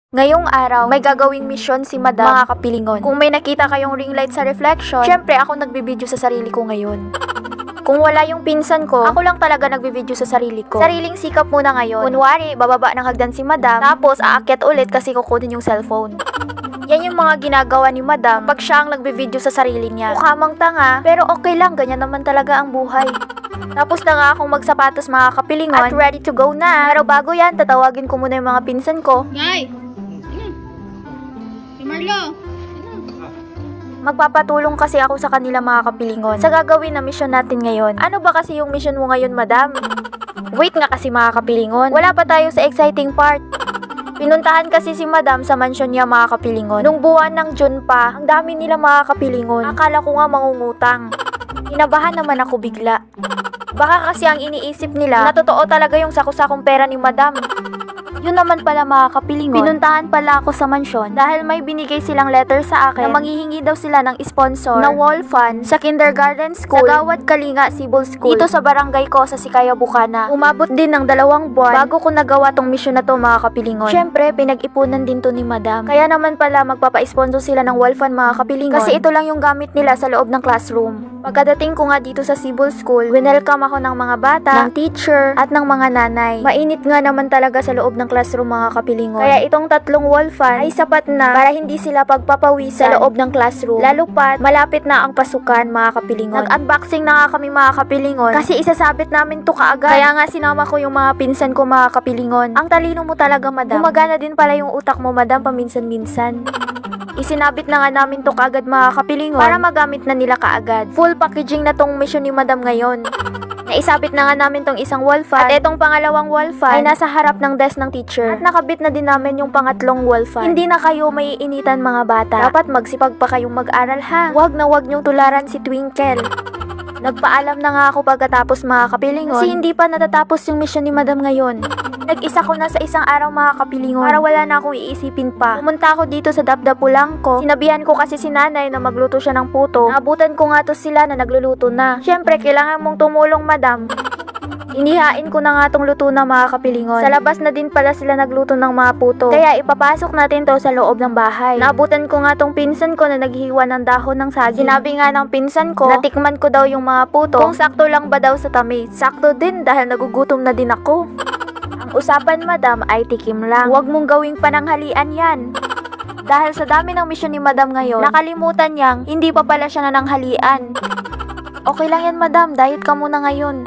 Ngayong araw, may gagawing misyon si Madam, mga kapilingon. Kung may nakita kayong ring light sa reflection, syempre ako nagbibideo sa sarili ko ngayon. Kung wala yung pinsan ko, ako lang talaga nagbibideo sa sarili ko. Sariling sikap muna ngayon. Kunwari, bababa ng hagdan si Madam, tapos aakyat ulit kasi kukunin yung cellphone. Yan yung mga ginagawa ni Madam pag siya ang nagbibideo sa sarili niya. Mukha mang tanga, pero okay lang, ganyan naman talaga ang buhay. Tapos na nga akong magsapatos mga kapilingon at ready to go na. Pero bago yan, tatawagin ko muna yung mga pinsan ko. Guy! Si Marlo! Magpapatulong kasi ako sa kanila mga kapilingon sa gagawin na mission natin ngayon. Ano ba kasi yung mission mo ngayon, Madam? Wait nga kasi mga kapilingon, wala pa tayo sa exciting part. Pinuntahan kasi si Madam sa mansyon niya mga kapilingon. Nung buwan ng June pa, ang dami nila mga kapilingon. Akala ko nga mangungutang. Kinabahan naman ako bigla. Baka kasi ang iniisip nila na totoo talaga yung saku-sakong pera ni Madam. Yun naman pala mga kapilingon, pinuntahan pala ako sa mansyon dahil may binigay silang letter sa akin na manghihingi daw sila ng sponsor na wall fund sa kindergarten school sa Gawad Kalinga Civil School dito sa barangay ko sa Sikaya, Bukana. Umabot din ng 2 buwan bago ko nagawa tong mission na to mga kapilingon. Syempre, pinag-ipunan din to ni Madam. Kaya naman pala magpapa-sponsor sila ng wall fund mga kapilingon kasi ito lang yung gamit nila sa loob ng classroom. Pagkadating ko nga dito sa Civil School, winelcome ako ng mga bata, ng teacher, at ng mga nanay. Mainit nga naman talaga sa loob ng classroom mga kapilingon. Kaya itong 3 wall fan ay sapat na para hindi sila pagpapawisan sa loob ng classroom. Lalo pat malapit na ang pasukan mga kapilingon. Nag-unboxing na nga kami mga kapilingon kasi isasabit namin to kaagad. Kaya nga sinama ko yung mga pinsan ko mga kapilingon. Ang talino mo talaga, Madam. Gumagana din pala yung utak mo, Madam, paminsan-minsan. Isinabit na nga namin to kaagad mga kapilingon para magamit na nila kaagad. Full packaging na tong mission ni Madam ngayon. Naisabit na nga namin tong isang wall fan at itong pangalawang wall fan ay nasa harap ng desk ng teacher. At nakabit na din namin yung pangatlong wall fan. Hindi na kayo maiinitan mga bata. Dapat magsipag pa kayong mag-aral ha. Wag na wag niyong tularan si Twinkle. Nagpaalam na nga ako pagkatapos mga kapilingon kasi hindi pa natatapos yung mission ni Madam ngayon. Nag-isa ko na sa isang araw mga kapilingon para wala na akong iisipin pa. Pumunta ako dito sa Dapdapulangko. Sinabihan ko kasi si nanay na magluto siya ng puto. Naabutan ko nga to sila na nagluluto na. Syempre, kailangan mong tumulong, Madam. Inihain ko na nga tong luto na mga kapilingon. Sa labas na din pala sila nagluto ng mga puto. Kaya ipapasok natin to sa loob ng bahay. Naabutan ko nga tong pinsan ko na naghihiwa ng dahon ng saging. Sinabi nga ng pinsan ko, natikman ko daw yung mga puto kung sakto lang ba daw sa tamis. Sakto din dahil nagugutom na din ako. Ang usapan, Madam, ay tikim lang. Huwag mong gawing pananghalian yan. Dahil sa dami ng mission ni Madam ngayon, nakalimutan niyang hindi pa pala siya nananghalian. Okay lang yan, Madam. Diet ka muna ngayon.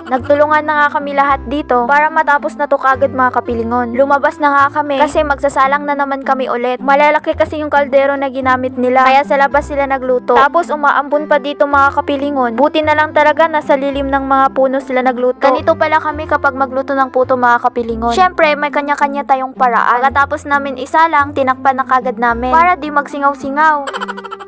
Nagtulungan na nga kami lahat dito para matapos na to kagad mga kapilingon. Lumabas na nga kami kasi magsasalang na naman kami ulit. Malalaki kasi yung kaldero na ginamit nila kaya sa labas sila nagluto. Tapos umaambon pa dito mga kapilingon. Buti na lang talaga nasa lilim ng mga puno sila nagluto. Ganito pala kami kapag magluto ng puto mga kapilingon. Syempre may kanya-kanya tayong paraan. Pagkatapos namin isa lang, tinakpan na kagad namin para di magsingaw-singaw.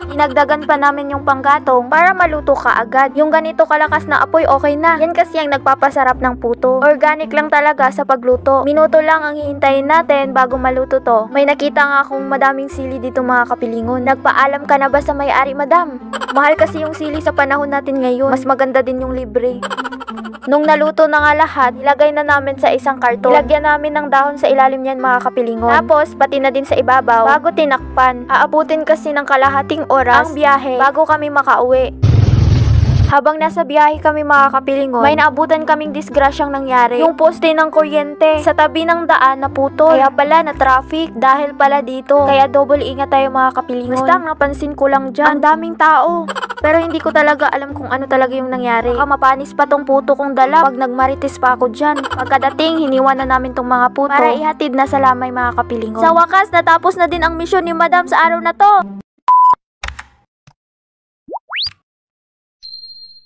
Dinagdagan pa namin yung panggatong para maluto ka agad. Yung ganito kalakas na apoy okay na. Yan kasi ang nagpapasarap ng puto. Organic lang talaga sa pagluto. Minuto lang ang hihintayin natin bago maluto to. May nakita nga akong madaming sili dito mga kapilingon. Nagpaalam ka na ba sa may-ari, Madam? Mahal kasi yung sili sa panahon natin ngayon. Mas maganda din yung libre. Nung naluto na nga lahat, ilagay na namin sa isang karton. Ilagyan namin ng dahon sa ilalim niyan mga kapilingon. Tapos, pati na din sa ibabaw bago tinakpan. Aabutin kasi ng kalahating oras ang biyahe bago kami makauwi. Habang nasa biyahe kami mga kapilingon, may naabutan kaming disgrasyang nangyari. Yung poste ng kuryente sa tabi ng daan na puto. Kaya pala na traffic dahil pala dito. Kaya double ingat tayo mga kapilingon. Basta napansin ko lang dyan, ang daming tao. Pero hindi ko talaga alam kung ano talaga yung nangyari. Baka mapanis pa tong puto kong dala pag nagmarites pa ako dyan. Pagkadating, hiniwan na namin tong mga puto para ihatid na sa lamay mga kapilingon. Sa wakas, natapos na din ang misyon ni Madam sa araw na to.